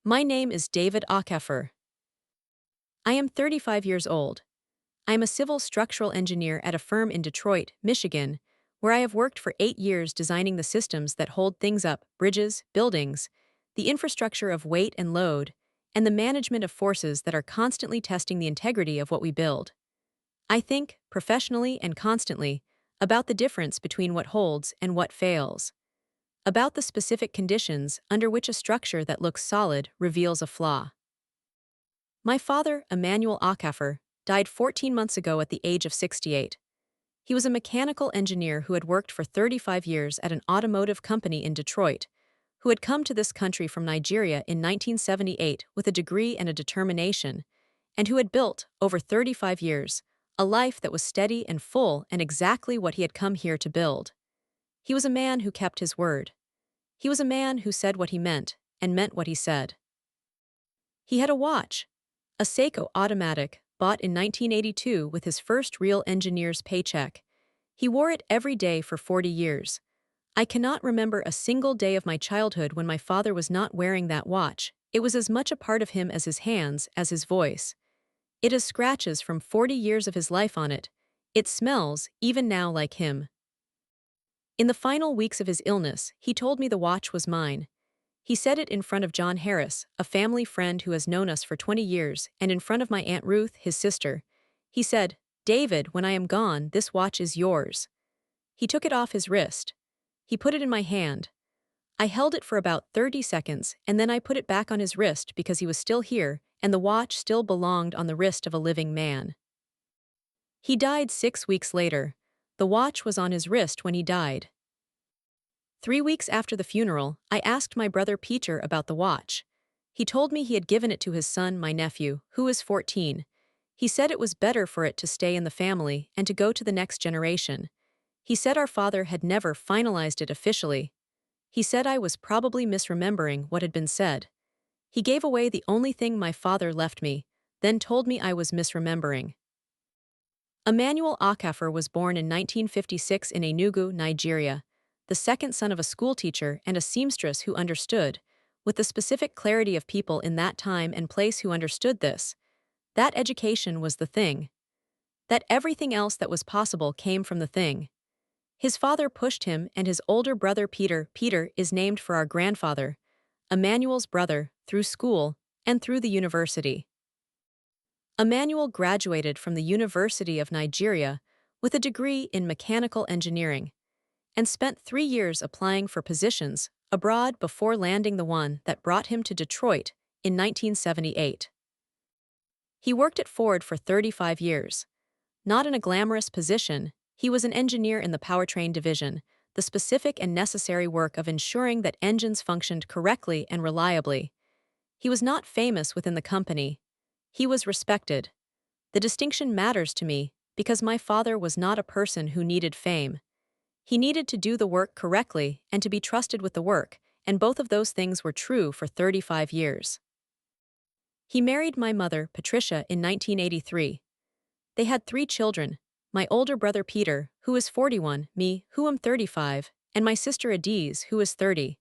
My name is David Okafor. I am 35 years old. I am a civil structural engineer at a firm in Detroit, Michigan, where I have worked for 8 years designing the systems that hold things up: bridges, buildings, the infrastructure of weight and load, and the management of forces that are constantly testing the integrity of what we build. I think, professionally and constantly, about the difference between what holds and what fails, about the specific conditions under which a structure that looks solid reveals a flaw. My father, Emmanuel Okafor, died 14 months ago at the age of 68. He was a mechanical engineer who had worked for 35 years at an automotive company in Detroit, who had come to this country from Nigeria in 1978 with a degree and a determination, and who had built, over 35 years, a life that was steady and full and exactly what he had come here to build. He was a man who kept his word. He was a man who said what he meant, and meant what he said. He had a watch, a Seiko automatic, bought in 1982 with his first real engineer's paycheck. He wore it every day for 40 years. I cannot remember a single day of my childhood when my father was not wearing that watch. It was as much a part of him as his hands, as his voice. It has scratches from 40 years of his life on it. It smells, even now, like him. In the final weeks of his illness, he told me the watch was mine. He said it in front of John Harris, a family friend who has known us for 20 years, and in front of my Aunt Ruth, his sister. He said, "David, when I am gone, this watch is yours." He took it off his wrist. He put it in my hand. I held it for about 30 seconds, and then I put it back on his wrist because he was still here, and the watch still belonged on the wrist of a living man. He died 6 weeks later. The watch was on his wrist when he died. 3 weeks after the funeral, I asked my brother Peter about the watch. He told me he had given it to his son, my nephew, who is 14. He said it was better for it to stay in the family and to go to the next generation. He said our father had never finalized it officially. He said I was probably misremembering what had been said. He gave away the only thing my father left me, then told me I was misremembering. Emmanuel Okafor was born in 1956 in Enugu, Nigeria, the second son of a schoolteacher and a seamstress who understood, with the specific clarity of people in that time and place who understood this, that education was the thing. That everything else that was possible came from the thing. His father pushed him, and his older brother Peter is named for our grandfather, Emmanuel's brother, through school and through the university. Emmanuel graduated from the University of Nigeria with a degree in mechanical engineering, and spent 3 years applying for positions abroad before landing the one that brought him to Detroit in 1978. He worked at Ford for 35 years. Not in a glamorous position, he was an engineer in the powertrain division, the specific and necessary work of ensuring that engines functioned correctly and reliably. He was not famous within the company. He was respected. The distinction matters to me because my father was not a person who needed fame. He needed to do the work correctly and to be trusted with the work, and both of those things were true for 35 years. He married my mother, Patricia, in 1983. They had 3 children, my older brother Peter, who is 41, me, who am 35, and my sister Adiz, who is 30.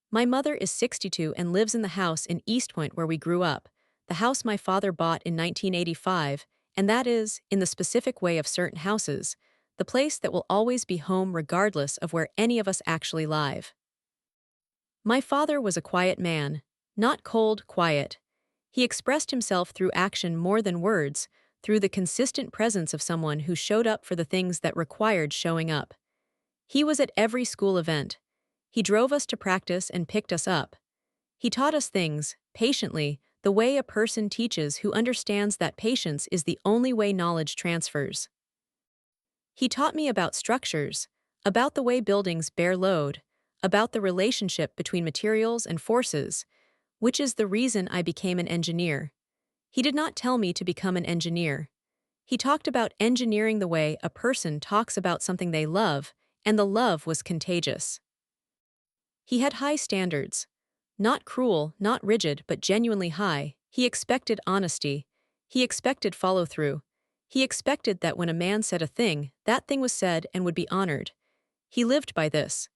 My mother is 62 and lives in the house in East Point where we grew up, the house my father bought in 1985, and that is, in the specific way of certain houses, the place that will always be home regardless of where any of us actually live. My father was a quiet man, not cold, quiet. He expressed himself through action more than words, through the consistent presence of someone who showed up for the things that required showing up. He was at every school event. He drove us to practice and picked us up. He taught us things, patiently, the way a person teaches who understands that patience is the only way knowledge transfers. He taught me about structures, about the way buildings bear load, about the relationship between materials and forces, which is the reason I became an engineer. He did not tell me to become an engineer. He talked about engineering the way a person talks about something they love, and the love was contagious. He had high standards. Not cruel, not rigid, but genuinely high. He expected honesty. He expected follow-through. He expected that when a man said a thing, that thing was said and would be honored. He lived by this.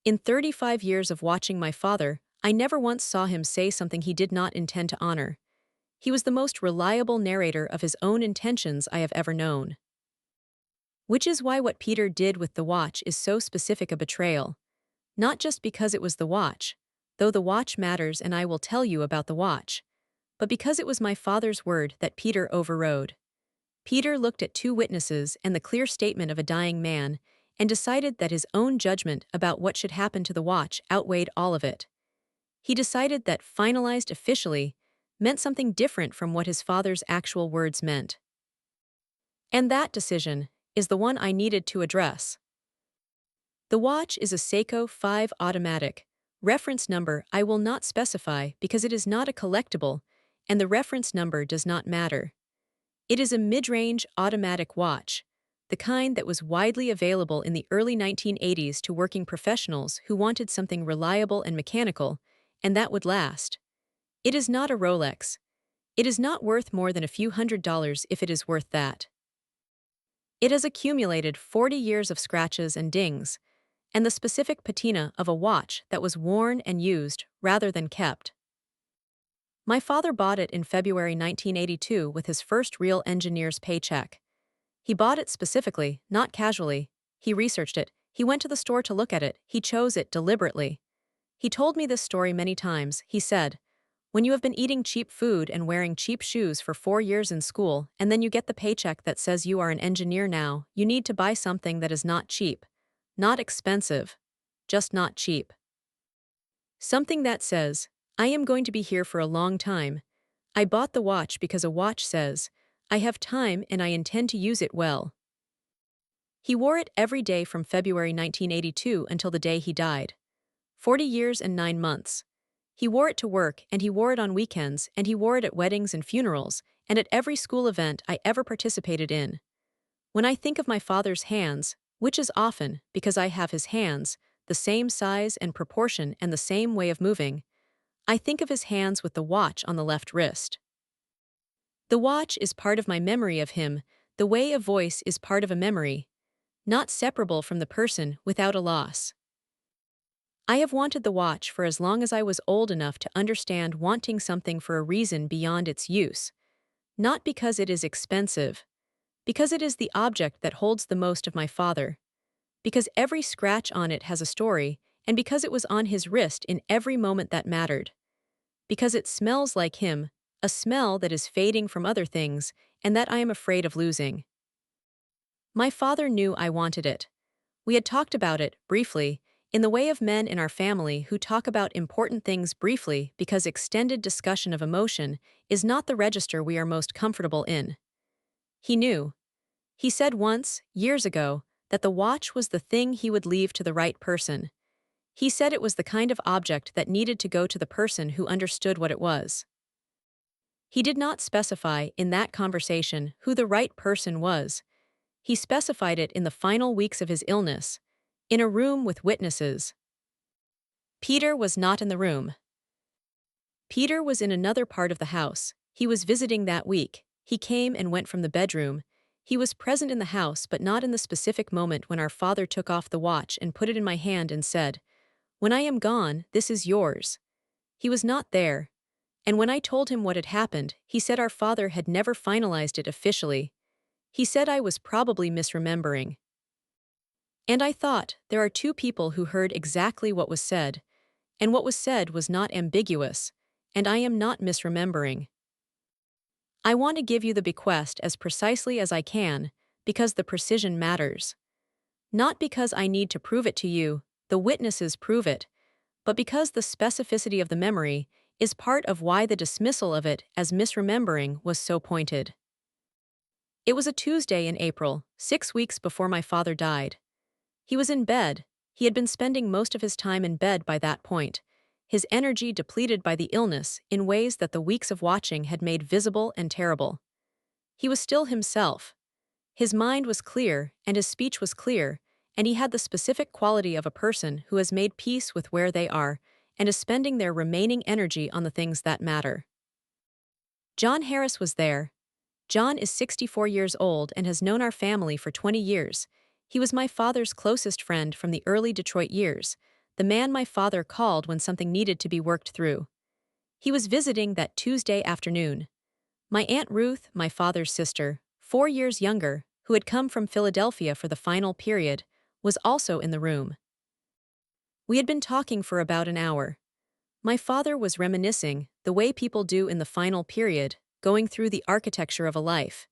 In 35 years of watching my father, I never once saw him say something he did not intend to honor. He was the most reliable narrator of his own intentions I have ever known. Which is why what Peter did with the watch is so specific a betrayal. Not just because it was the watch, though the watch matters and I will tell you about the watch, but because it was my father's word that Peter overrode. Peter looked at two witnesses and the clear statement of a dying man and decided that his own judgment about what should happen to the watch outweighed all of it. He decided that finalized officially meant something different from what his father's actual words meant. And that decision is the one I needed to address. The watch is a Seiko 5 automatic. Reference number I will not specify because it is not a collectible, and the reference number does not matter. It is a mid-range automatic watch, the kind that was widely available in the early 1980s to working professionals who wanted something reliable and mechanical, and that would last. It is not a Rolex. It is not worth more than a few $100s if it is worth that. It has accumulated 40 years of scratches and dings, and the specific patina of a watch that was worn and used rather than kept. My father bought it in February 1982 with his first real engineer's paycheck. He bought it specifically, not casually. He researched it. He went to the store to look at it. He chose it deliberately. He told me this story many times. He said, "When you have been eating cheap food and wearing cheap shoes for 4 years in school, and then you get the paycheck that says you are an engineer now, you need to buy something that is not cheap. Not expensive. Just not cheap. Something that says, I am going to be here for a long time. I bought the watch because a watch says, I have time and I intend to use it well." He wore it every day from February 1982 until the day he died. 40 years and 9 months. He wore it to work, and he wore it on weekends, and he wore it at weddings and funerals, and at every school event I ever participated in. When I think of my father's hands, which is often, because I have his hands, the same size and proportion and the same way of moving, I think of his hands with the watch on the left wrist. The watch is part of my memory of him, the way a voice is part of a memory, not separable from the person without a loss. I have wanted the watch for as long as I was old enough to understand wanting something for a reason beyond its use, not because it is expensive, because it is the object that holds the most of my father, because every scratch on it has a story, and because it was on his wrist in every moment that mattered, because it smells like him, a smell that is fading from other things, and that I am afraid of losing. My father knew I wanted it. We had talked about it, briefly, in the way of men in our family who talk about important things briefly because extended discussion of emotion is not the register we are most comfortable in. He knew. He said once, years ago, that the watch was the thing he would leave to the right person. He said it was the kind of object that needed to go to the person who understood what it was. He did not specify in that conversation who the right person was. He specified it in the final weeks of his illness, in a room with witnesses. Peter was not in the room. Peter was in another part of the house. He was visiting that week. He came and went from the bedroom. He was present in the house but not in the specific moment when our father took off the watch and put it in my hand and said, "When I am gone, this is yours." He was not there. And when I told him what had happened, he said our father had never finalized it officially. He said I was probably misremembering. And I thought, there are two people who heard exactly what was said, and what was said was not ambiguous, and I am not misremembering. I want to give you the bequest as precisely as I can, because the precision matters. Not because I need to prove it to you, the witnesses prove it, but because the specificity of the memory is part of why the dismissal of it as misremembering was so pointed. It was a Tuesday in April, 6 weeks before my father died. He was in bed. He had been spending most of his time in bed by that point, his energy depleted by the illness in ways that the weeks of watching had made visible and terrible. He was still himself. His mind was clear, and his speech was clear, and he had the specific quality of a person who has made peace with where they are and is spending their remaining energy on the things that matter. John Harris was there. John is 64 years old and has known our family for 20 years. He was my father's closest friend from the early Detroit years, the man my father called when something needed to be worked through. He was visiting that Tuesday afternoon. My Aunt Ruth, my father's sister, 4 years younger, who had come from Philadelphia for the final period, was also in the room. We had been talking for about an hour. My father was reminiscing, the way people do in the final period, going through the architecture of a life.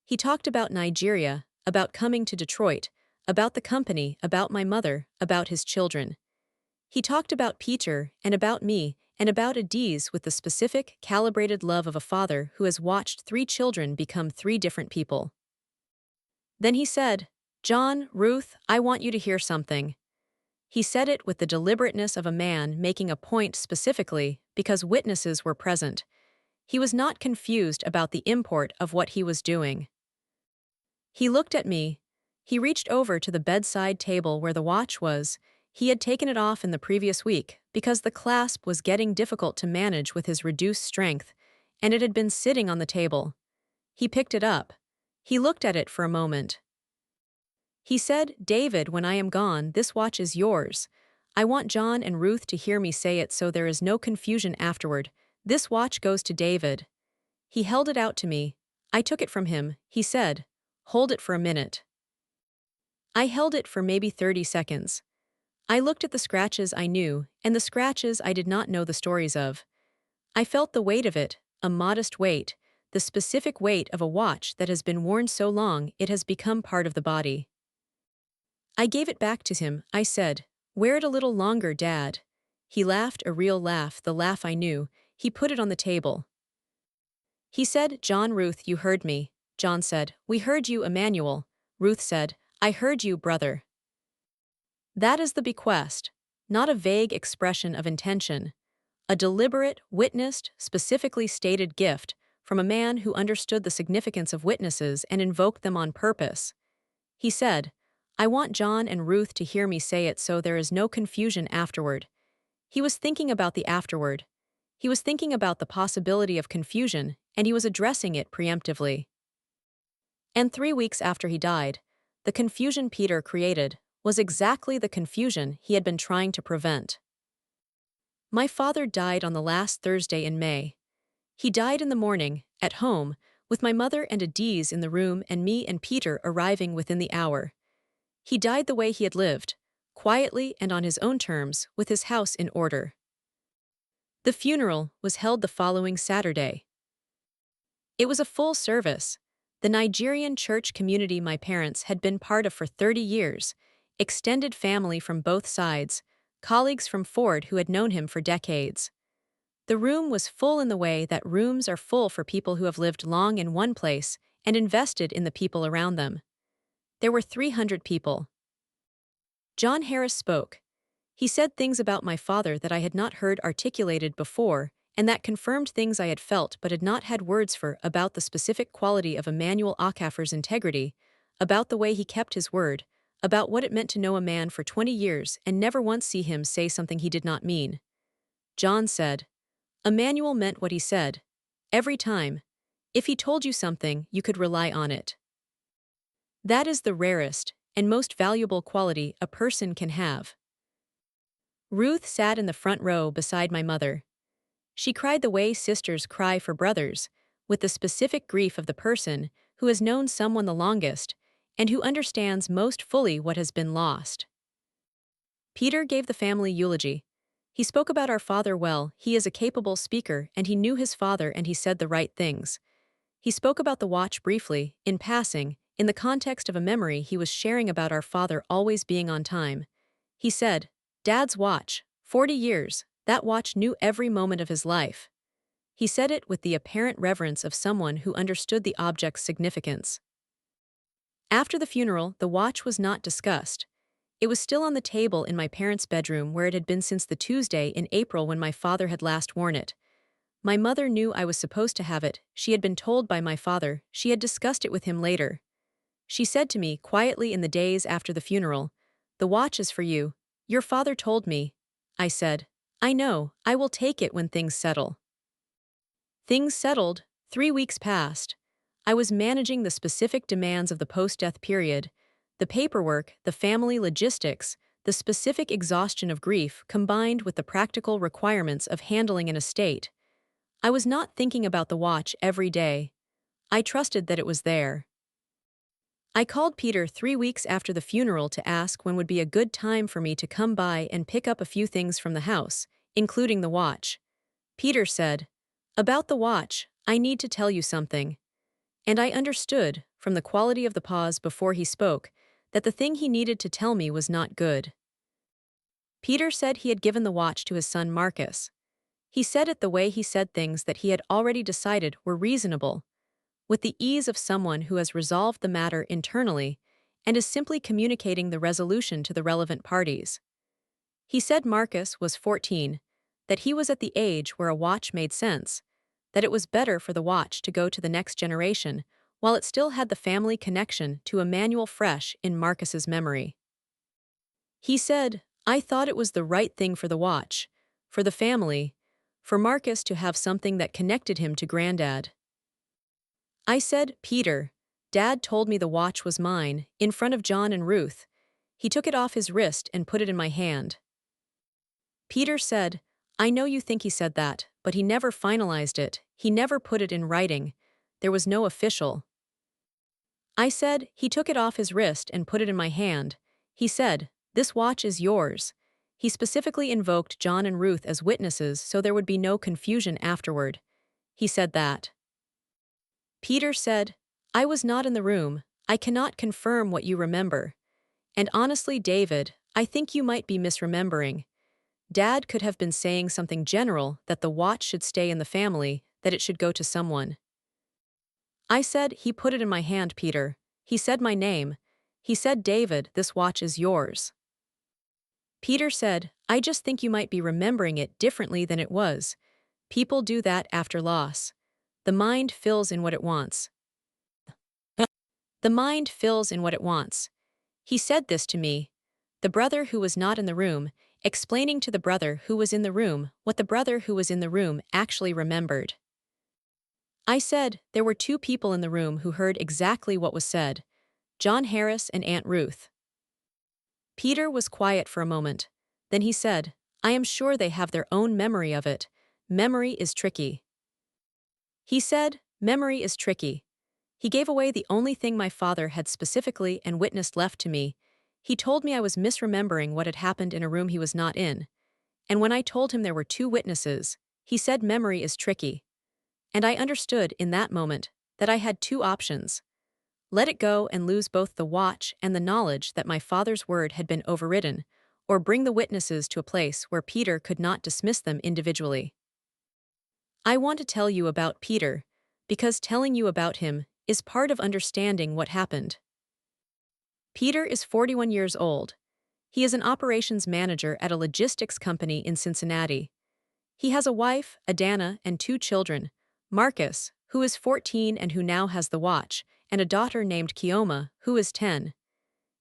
He talked about Nigeria, about coming to Detroit, about the company, about my mother, about his children. He talked about Peter, and about me, and about Adiz with the specific, calibrated love of a father who has watched 3 children become 3 different people. Then he said, "John, Ruth, I want you to hear something." He said it with the deliberateness of a man making a point specifically because witnesses were present. He was not confused about the import of what he was doing. He looked at me. He reached over to the bedside table where the watch was. He had taken it off in the previous week because the clasp was getting difficult to manage with his reduced strength, and it had been sitting on the table. He picked it up. He looked at it for a moment. He said, "David, when I am gone, this watch is yours. I want John and Ruth to hear me say it so there is no confusion afterward. This watch goes to David." He held it out to me. I took it from him. He said, "Hold it for a minute." I held it for maybe 30 seconds. I looked at the scratches I knew, and the scratches I did not know the stories of. I felt the weight of it, a modest weight, the specific weight of a watch that has been worn so long it has become part of the body. I gave it back to him. I said, "Wear it a little longer, Dad." He laughed, a real laugh, the laugh I knew. He put it on the table. He said, "John, Ruth, you heard me." John said, "We heard you, Emmanuel." Ruth said, "I heard you, brother." That is the bequest, not a vague expression of intention. A deliberate, witnessed, specifically stated gift from a man who understood the significance of witnesses and invoked them on purpose. He said, "I want John and Ruth to hear me say it so there is no confusion afterward." He was thinking about the afterward. He was thinking about the possibility of confusion, and he was addressing it preemptively. And 3 weeks after he died, the confusion Peter created was exactly the confusion he had been trying to prevent. My father died on the last Thursday in May. He died in the morning, at home, with my mother and Adiz in the room and me and Peter arriving within the hour. He died the way he had lived, quietly and on his own terms, with his house in order. The funeral was held the following Saturday. It was a full service. The Nigerian church community my parents had been part of for 30 years, extended family from both sides, colleagues from Ford who had known him for decades. The room was full in the way that rooms are full for people who have lived long in one place and invested in the people around them. There were 300 people. John Harris spoke. He said things about my father that I had not heard articulated before, and that confirmed things I had felt but had not had words for about the specific quality of Emmanuel Okafor's integrity, about the way he kept his word, about what it meant to know a man for 20 years and never once see him say something he did not mean. John said, "Emmanuel meant what he said. Every time. If he told you something, you could rely on it. That is the rarest and most valuable quality a person can have." Ruth sat in the front row beside my mother. She cried the way sisters cry for brothers, with the specific grief of the person who has known someone the longest and who understands most fully what has been lost. Peter gave the family eulogy. He spoke about our father well. He is a capable speaker, and he knew his father, and he said the right things. He spoke about the watch briefly, in passing, in the context of a memory he was sharing about our father always being on time. He said, "Dad's watch, 40 years, that watch knew every moment of his life." He said it with the apparent reverence of someone who understood the object's significance. After the funeral, the watch was not discussed. It was still on the table in my parents' bedroom where it had been since the Tuesday in April when my father had last worn it. My mother knew I was supposed to have it. She had been told by my father. She had discussed it with him later. She said to me quietly in the days after the funeral, "The watch is for you. Your father told me." I said, "I know, I will take it when things settle." Things settled. 3 weeks passed. I was managing the specific demands of the post-death period, the paperwork, the family logistics, the specific exhaustion of grief combined with the practical requirements of handling an estate. I was not thinking about the watch every day. I trusted that it was there. I called Peter 3 weeks after the funeral to ask when would be a good time for me to come by and pick up a few things from the house, including the watch. Peter said, "About the watch, I need to tell you something." And I understood, from the quality of the pause before he spoke, that the thing he needed to tell me was not good. Peter said he had given the watch to his son Marcus. He said it the way he said things that he had already decided were reasonable, with the ease of someone who has resolved the matter internally and is simply communicating the resolution to the relevant parties. He said Marcus was 14, that he was at the age where a watch made sense, that it was better for the watch to go to the next generation while it still had the family connection to a manual fresh in Marcus's memory. He said, "I thought it was the right thing for the watch, for the family, for Marcus to have something that connected him to Granddad." I said, "Peter, Dad told me the watch was mine, in front of John and Ruth. He took it off his wrist and put it in my hand." Peter said, "I know you think he said that, but he never finalized it, he never put it in writing. There was no official." I said, "He took it off his wrist and put it in my hand. He said, 'This watch is yours.' He specifically invoked John and Ruth as witnesses so there would be no confusion afterward. He said that." Peter said, "I was not in the room. I cannot confirm what you remember. And honestly, David, I think you might be misremembering. Dad could have been saying something general that the watch should stay in the family, that it should go to someone." I said, "He put it in my hand, Peter. He said my name. He said, 'David, this watch is yours.'" Peter said, "I just think you might be remembering it differently than it was. People do that after loss. The mind fills in what it wants. The mind fills in what it wants." He said this to me, the brother who was not in the room, explaining to the brother who was in the room what the brother who was in the room actually remembered. I said, "There were two people in the room who heard exactly what was said, John Harris and Aunt Ruth." Peter was quiet for a moment. Then he said, "I am sure they have their own memory of it. Memory is tricky." He said, "Memory is tricky." He gave away the only thing my father had specifically and witnessed left to me. He told me I was misremembering what had happened in a room he was not in. And when I told him there were two witnesses, he said memory is tricky. And I understood in that moment that I had two options: let it go and lose both the watch and the knowledge that my father's word had been overridden, or bring the witnesses to a place where Peter could not dismiss them individually. I want to tell you about Peter, because telling you about him is part of understanding what happened. Peter is 41 years old. He is an operations manager at a logistics company in Cincinnati. He has a wife, Adana, and two children, Marcus, who is 14 and who now has the watch, and a daughter named Kioma, who is 10.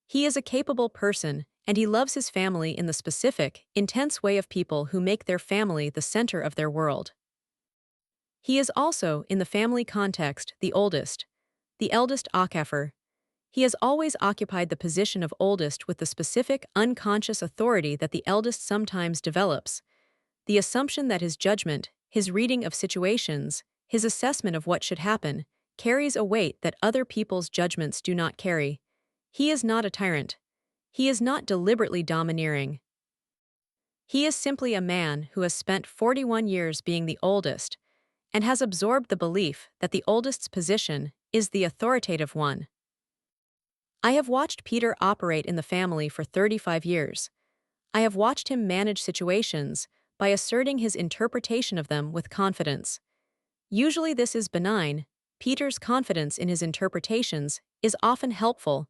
He is a capable person, and he loves his family in the specific, intense way of people who make their family the center of their world. He is also, in the family context, the eldest Okafor. He has always occupied the position of oldest with the specific, unconscious authority that the eldest sometimes develops. The assumption that his judgment, his reading of situations, his assessment of what should happen, carries a weight that other people's judgments do not carry. He is not a tyrant. He is not deliberately domineering. He is simply a man who has spent 41 years being the oldest, and has absorbed the belief that the oldest's position is the authoritative one. I have watched Peter operate in the family for 35 years. I have watched him manage situations by asserting his interpretation of them with confidence. Usually this is benign. Peter's confidence in his interpretations is often helpful,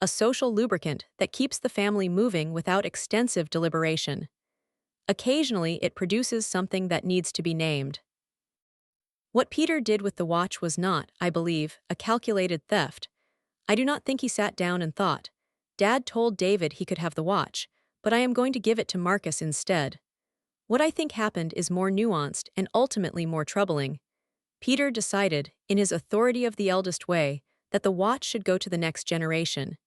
a social lubricant that keeps the family moving without extensive deliberation. Occasionally it produces something that needs to be named. What Peter did with the watch was not, I believe, a calculated theft. I do not think he sat down and thought, "Dad told David he could have the watch, but I am going to give it to Marcus instead." What I think happened is more nuanced and ultimately more troubling. Peter decided, in his authority of the eldest way, that the watch should go to the next generation.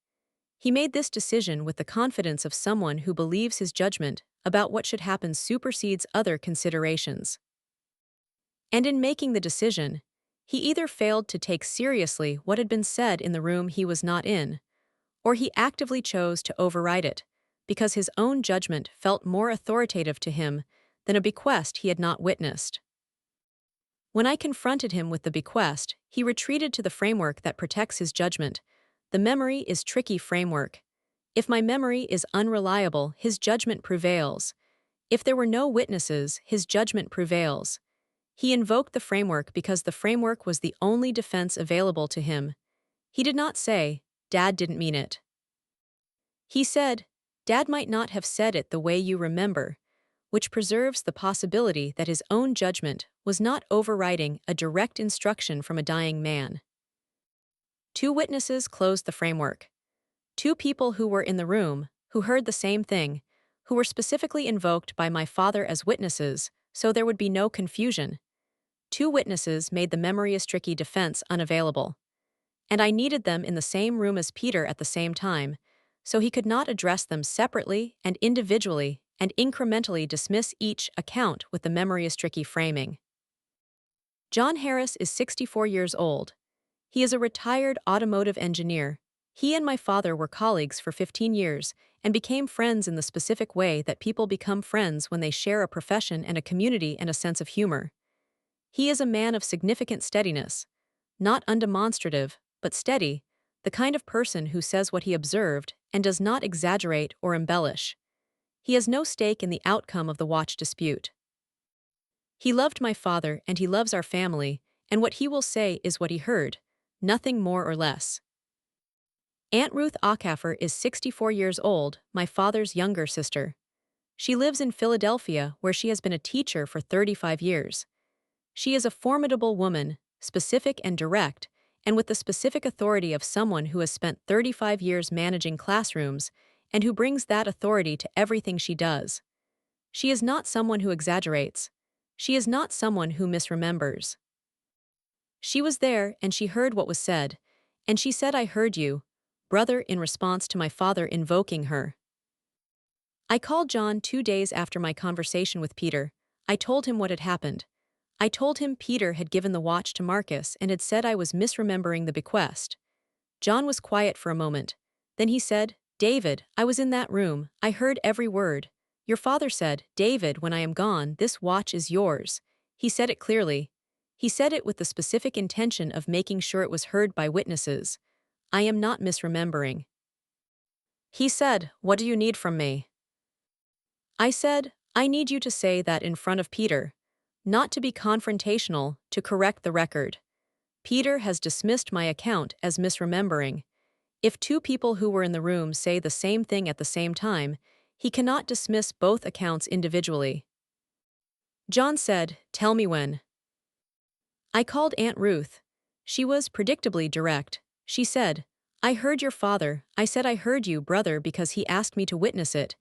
He made this decision with the confidence of someone who believes his judgment about what should happen supersedes other considerations. And in making the decision, he either failed to take seriously what had been said in the room he was not in, or he actively chose to override it, because his own judgment felt more authoritative to him than a bequest he had not witnessed. When I confronted him with the bequest, he retreated to the framework that protects his judgment. The memory is tricky framework. If my memory is unreliable, his judgment prevails. If there were no witnesses, his judgment prevails. He invoked the framework because the framework was the only defense available to him. He did not say, "Dad didn't mean it." He said, "Dad might not have said it the way you remember," which preserves the possibility that his own judgment was not overriding a direct instruction from a dying man. Two witnesses closed the framework. Two people who were in the room, who heard the same thing, who were specifically invoked by my father as witnesses, so there would be no confusion. Two witnesses made the memory is tricky defense unavailable. And I needed them in the same room as Peter at the same time, so he could not address them separately and individually and incrementally dismiss each account with the memory is tricky framing. John Harris is 64 years old. He is a retired automotive engineer. He and my father were colleagues for 15 years and became friends in the specific way that people become friends when they share a profession and a community and a sense of humor. He is a man of significant steadiness, not undemonstrative, but steady, the kind of person who says what he observed and does not exaggerate or embellish. He has no stake in the outcome of the watch dispute. He loved my father and he loves our family, and what he will say is what he heard, nothing more or less. Aunt Ruth Okafor is 64 years old, my father's younger sister. She lives in Philadelphia, where she has been a teacher for 35 years. She is a formidable woman, specific and direct, and with the specific authority of someone who has spent 35 years managing classrooms and who brings that authority to everything she does. She is not someone who exaggerates. She is not someone who misremembers. She was there and she heard what was said, and she said, "I heard you, brother," in response to my father invoking her. I called John 2 days after my conversation with Peter. I told him what had happened. I told him Peter had given the watch to Marcus and had said I was misremembering the bequest. John was quiet for a moment. Then he said, "David, I was in that room. I heard every word. Your father said, 'David, when I am gone, this watch is yours.'" He said it clearly. He said it with the specific intention of making sure it was heard by witnesses. I am not misremembering. He said, "What do you need from me?" I said, "I need you to say that in front of Peter. Not to be confrontational, to correct the record. Peter has dismissed my account as misremembering. If two people who were in the room say the same thing at the same time, he cannot dismiss both accounts individually." John said, "Tell me when." I called Aunt Ruth. She was predictably direct. She said, "I heard your father. I said I heard you, brother, because he asked me to witness it.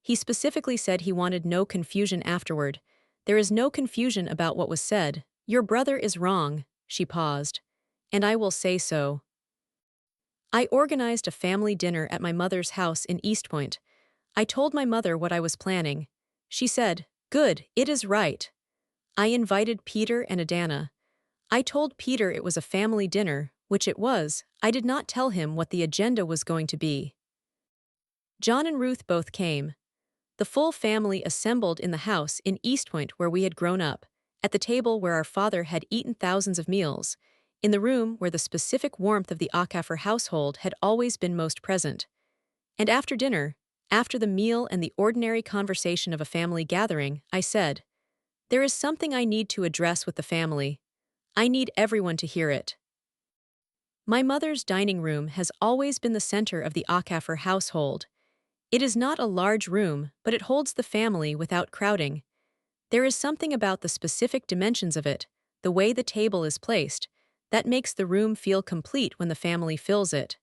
He specifically said he wanted no confusion afterward. There is no confusion about what was said. Your brother is wrong." She paused. "And I will say so." I organized a family dinner at my mother's house in East Point. I told my mother what I was planning. She said, "Good, it is right." I invited Peter and Adana. I told Peter it was a family dinner, which it was. I did not tell him what the agenda was going to be. John and Ruth both came. The full family assembled in the house in East Point where we had grown up, at the table where our father had eaten thousands of meals, in the room where the specific warmth of the Okafor household had always been most present. And after dinner, after the meal and the ordinary conversation of a family gathering, I said, "There is something I need to address with the family. I need everyone to hear it." My mother's dining room has always been the center of the Okafor household. It is not a large room, but it holds the family without crowding. There is something about the specific dimensions of it, the way the table is placed, that makes the room feel complete when the family fills it.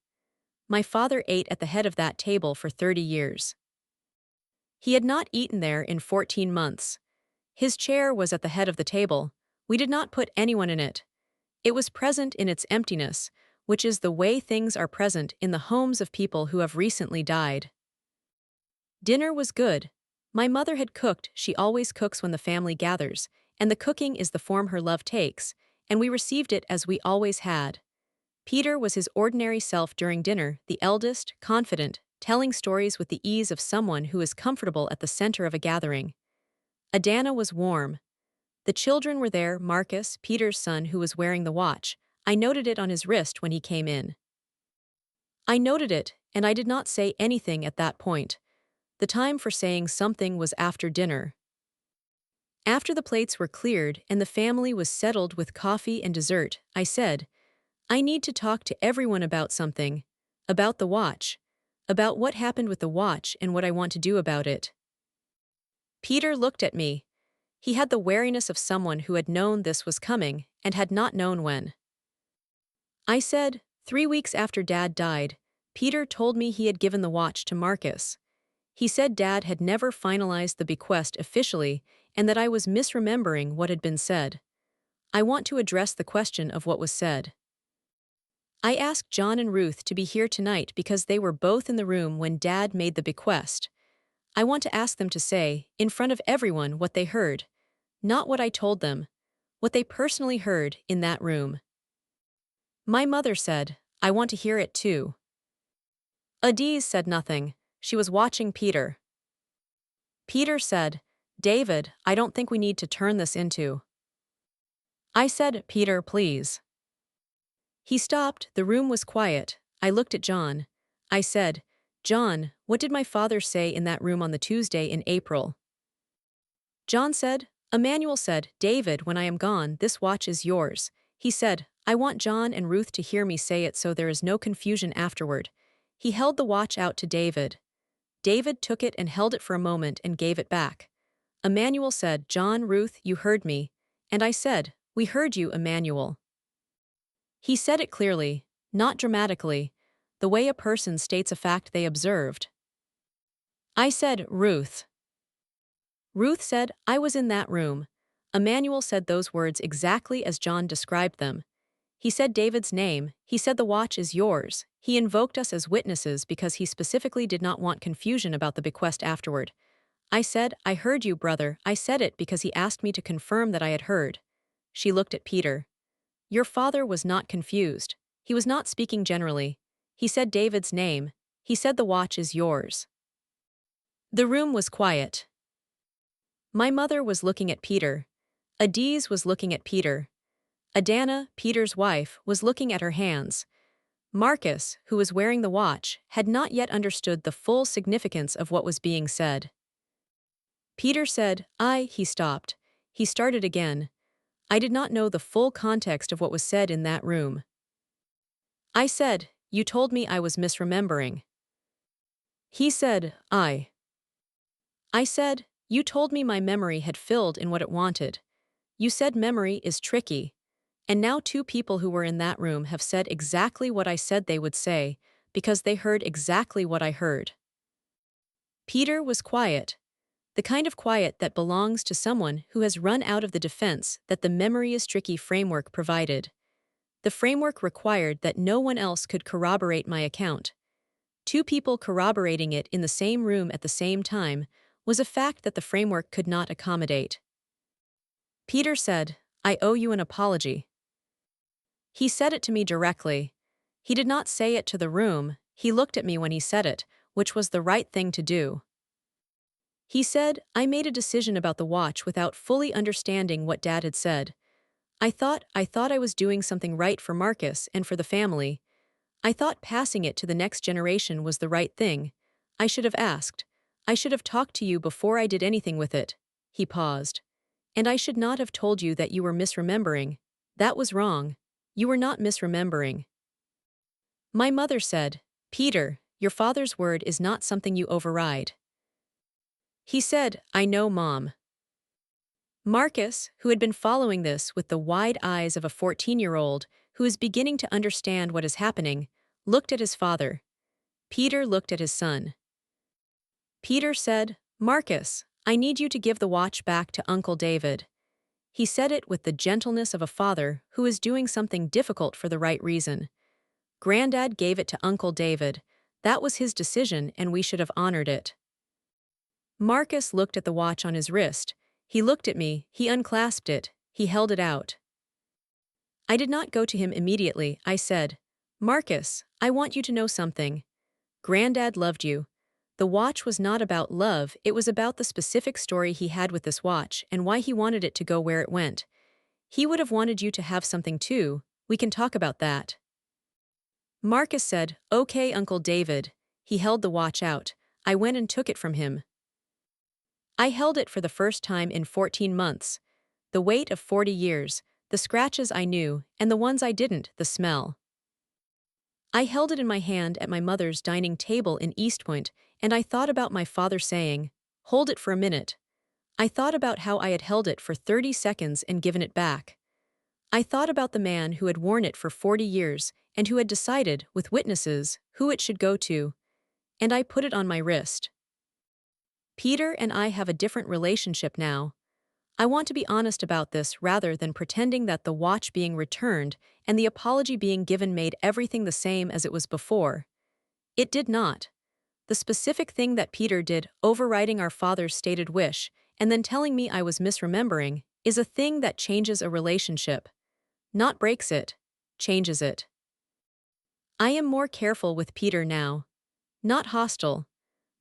My father ate at the head of that table for 30 years. He had not eaten there in 14 months. His chair was at the head of the table. We did not put anyone in it. It was present in its emptiness, which is the way things are present in the homes of people who have recently died. Dinner was good. My mother had cooked. She always cooks when the family gathers, and the cooking is the form her love takes, and we received it as we always had. Peter was his ordinary self during dinner, the eldest, confident, telling stories with the ease of someone who is comfortable at the center of a gathering. Adana was warm. The children were there, Marcus, Peter's son who was wearing the watch. I noted it on his wrist when he came in. I noted it, and I did not say anything at that point. The time for saying something was after dinner. After the plates were cleared and the family was settled with coffee and dessert, I said, I need to talk to everyone about something. About the watch. About what happened with the watch and what I want to do about it. Peter looked at me. He had the wariness of someone who had known this was coming and had not known when. I said, 3 weeks after Dad died, Peter told me he had given the watch to Marcus. He said Dad had never finalized the bequest officially and that I was misremembering what had been said. I want to address the question of what was said. I asked John and Ruth to be here tonight because they were both in the room when Dad made the bequest. I want to ask them to say, in front of everyone, what they heard. Not what I told them. What they personally heard in that room. My mother said, I want to hear it too. Adiz said nothing. She was watching Peter. Peter said, David, I don't think we need to turn this into. I said, Peter, please. He stopped. The room was quiet. I looked at John. I said, John, what did my father say in that room on the Tuesday in April? John said, Emmanuel said, David, when I am gone, this watch is yours. He said, I want John and Ruth to hear me say it so there is no confusion afterward. He held the watch out to David. David took it and held it for a moment and gave it back. Emmanuel said, John, Ruth, you heard me. And I said, we heard you, Emmanuel. He said it clearly, not dramatically, the way a person states a fact they observed. I said, Ruth. Ruth said, I was in that room. Emmanuel said those words exactly as John described them. He said David's name, he said the watch is yours. He invoked us as witnesses because he specifically did not want confusion about the bequest afterward. I said, I heard you, brother. I said it because he asked me to confirm that I had heard. She looked at Peter. Your father was not confused. He was not speaking generally. He said David's name. He said the watch is yours. The room was quiet. My mother was looking at Peter. Adiz was looking at Peter. Adana, Peter's wife, was looking at her hands. Marcus, who was wearing the watch, had not yet understood the full significance of what was being said. Peter said, he stopped. He started again. I did not know the full context of what was said in that room. I said, you told me I was misremembering. He said, I said, you told me my memory had filled in what it wanted. You said memory is tricky. And now 2 people who were in that room have said exactly what I said they would say, because they heard exactly what I heard. Peter was quiet. The kind of quiet that belongs to someone who has run out of the defense that the memory is tricky framework provided. The framework required that no one else could corroborate my account. 2 people corroborating it in the same room at the same time was a fact that the framework could not accommodate. Peter said, I owe you an apology. He said it to me directly. He did not say it to the room, he looked at me when he said it, which was the right thing to do. He said, I made a decision about the watch without fully understanding what Dad had said. I thought I was doing something right for Marcus and for the family. I thought passing it to the next generation was the right thing. I should have asked. I should have talked to you before I did anything with it. He paused. And I should not have told you that you were misremembering. That was wrong. You were not misremembering. My mother said, Peter, your father's word is not something you override. He said, I know, Mom. Marcus, who had been following this with the wide eyes of a 14-year-old who is beginning to understand what is happening, looked at his father. Peter looked at his son. Peter said, Marcus, I need you to give the watch back to Uncle David. He said it with the gentleness of a father who is doing something difficult for the right reason. Granddad gave it to Uncle David. That was his decision and we should have honored it. Marcus looked at the watch on his wrist. He looked at me, he unclasped it, he held it out. I did not go to him immediately. I said, "Marcus, I want you to know something. Granddad loved you." The watch was not about love, it was about the specific story he had with this watch and why he wanted it to go where it went. He would have wanted you to have something too. We can talk about that. Marcus said, "Okay, Uncle David." He held the watch out. I went and took it from him. I held it for the first time in 14 months. The weight of 40 years, the scratches I knew, and the ones I didn't, the smell. I held it in my hand at my mother's dining table in Eastpoint, and I thought about my father saying, "Hold it for a minute." I thought about how I had held it for 30 seconds and given it back. I thought about the man who had worn it for 40 years and who had decided, with witnesses, who it should go to. And I put it on my wrist. Peter and I have a different relationship now. I want to be honest about this rather than pretending that the watch being returned and the apology being given made everything the same as it was before. It did not. The specific thing that Peter did, overriding our father's stated wish, and then telling me I was misremembering, is a thing that changes a relationship. Not breaks it, changes it. I am more careful with Peter now. Not hostile,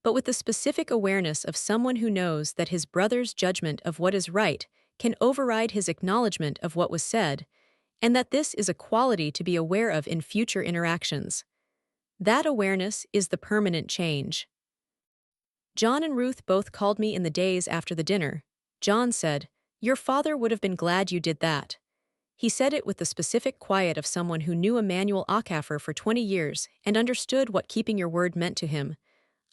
but with the specific awareness of someone who knows that his brother's judgment of what is right can override his acknowledgement of what was said, and that this is a quality to be aware of in future interactions. That awareness is the permanent change. John and Ruth both called me in the days after the dinner. John said, "Your father would have been glad you did that." He said it with the specific quiet of someone who knew Emmanuel Okafor for 20 years and understood what keeping your word meant to him.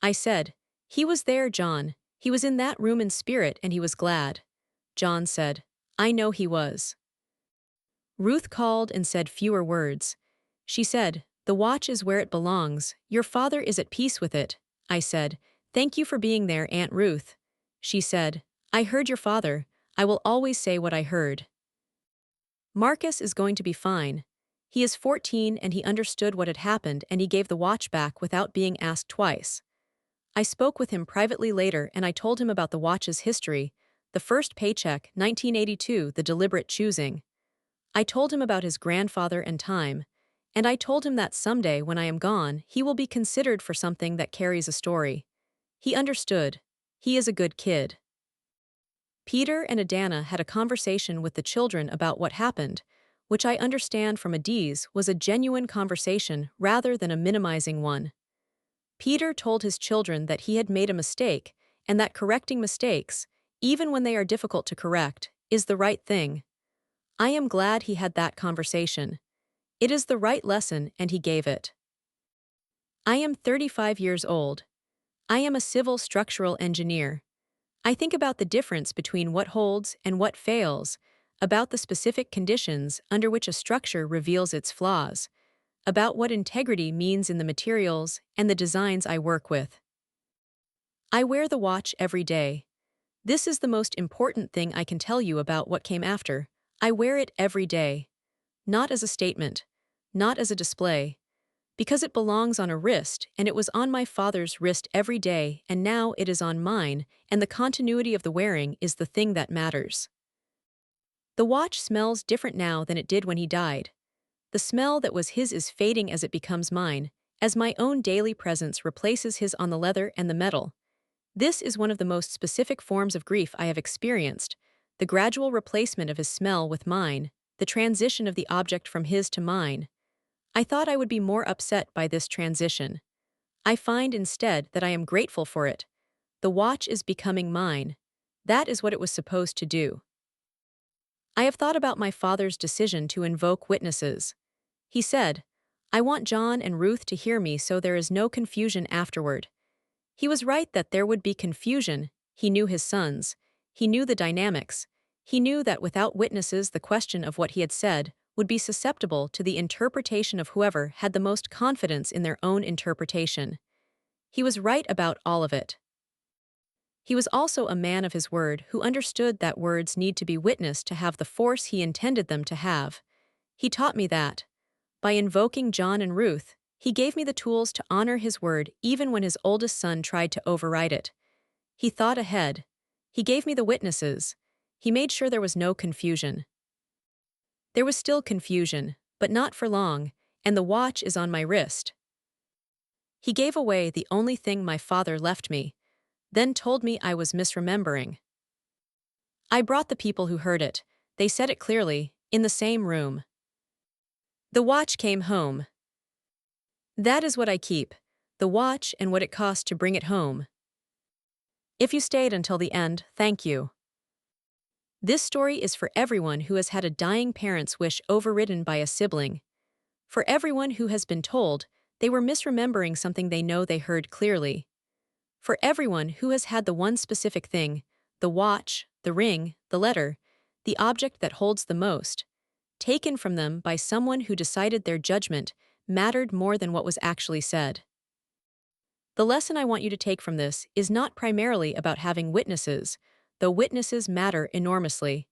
I said, "He was there, John. He was in that room in spirit and he was glad." John said, "I know he was." Ruth called and said fewer words. She said, "The watch is where it belongs. Your father is at peace with it." I said, "Thank you for being there, Aunt Ruth." She said, "I heard your father. I will always say what I heard." Marcus is going to be fine. He is 14 and he understood what had happened and he gave the watch back without being asked twice. I spoke with him privately later and I told him about the watch's history, the first paycheck, 1982, the deliberate choosing. I told him about his grandfather and time, and I told him that someday when I am gone, he will be considered for something that carries a story. He understood. He is a good kid. Peter and Adana had a conversation with the children about what happened, which I understand from Adiz was a genuine conversation rather than a minimizing one. Peter told his children that he had made a mistake and that correcting mistakes, even when they are difficult to correct, is the right thing. I am glad he had that conversation. It is the right lesson and he gave it. I am 35 years old. I am a civil structural engineer. I think about the difference between what holds and what fails, about the specific conditions under which a structure reveals its flaws, about what integrity means in the materials and the designs I work with. I wear the watch every day. This is the most important thing I can tell you about what came after. I wear it every day. Not as a statement, not as a display, because it belongs on a wrist and it was on my father's wrist every day and now it is on mine, and the continuity of the wearing is the thing that matters. The watch smells different now than it did when he died. The smell that was his is fading as it becomes mine, as my own daily presence replaces his on the leather and the metal. This is one of the most specific forms of grief I have experienced, the gradual replacement of his smell with mine, the transition of the object from his to mine. I thought I would be more upset by this transition. I find instead that I am grateful for it. The watch is becoming mine. That is what it was supposed to do. I have thought about my father's decision to invoke witnesses. He said, "I want John and Ruth to hear me so there is no confusion afterward." He was right that there would be confusion. He knew his sons. He knew the dynamics. He knew that without witnesses the question of what he had said would be susceptible to the interpretation of whoever had the most confidence in their own interpretation. He was right about all of it. He was also a man of his word who understood that words need to be witnessed to have the force he intended them to have. He taught me that. By invoking John and Ruth, he gave me the tools to honor his word even when his oldest son tried to override it. He thought ahead. He gave me the witnesses. He made sure there was no confusion. There was still confusion, but not for long, and the watch is on my wrist. He gave away the only thing my father left me, then told me I was misremembering. I brought the people who heard it. They said it clearly, in the same room. The watch came home. That is what I keep, the watch and what it cost to bring it home. If you stayed until the end, thank you. This story is for everyone who has had a dying parent's wish overridden by a sibling. For everyone who has been told they were misremembering something they know they heard clearly. For everyone who has had the one specific thing, the watch, the ring, the letter, the object that holds the most, taken from them by someone who decided their judgment mattered more than what was actually said. The lesson I want you to take from this is not primarily about having witnesses, though witnesses matter enormously.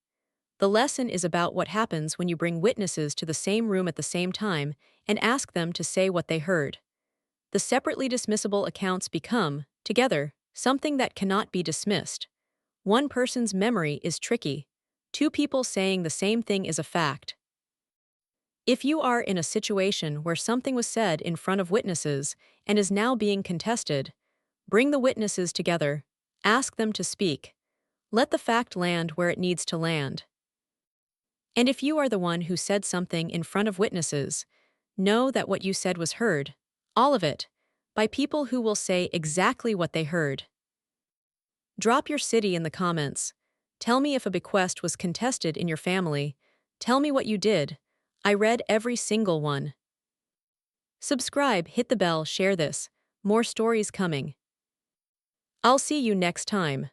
The lesson is about what happens when you bring witnesses to the same room at the same time and ask them to say what they heard. The separately dismissible accounts become, together, something that cannot be dismissed. One person's memory is tricky. Two people saying the same thing is a fact. If you are in a situation where something was said in front of witnesses and is now being contested, bring the witnesses together, ask them to speak. Let the fact land where it needs to land. And if you are the one who said something in front of witnesses, know that what you said was heard, all of it, by people who will say exactly what they heard. Drop your city in the comments. Tell me if a bequest was contested in your family. Tell me what you did. I read every single one. Subscribe, hit the bell, share this. More stories coming. I'll see you next time.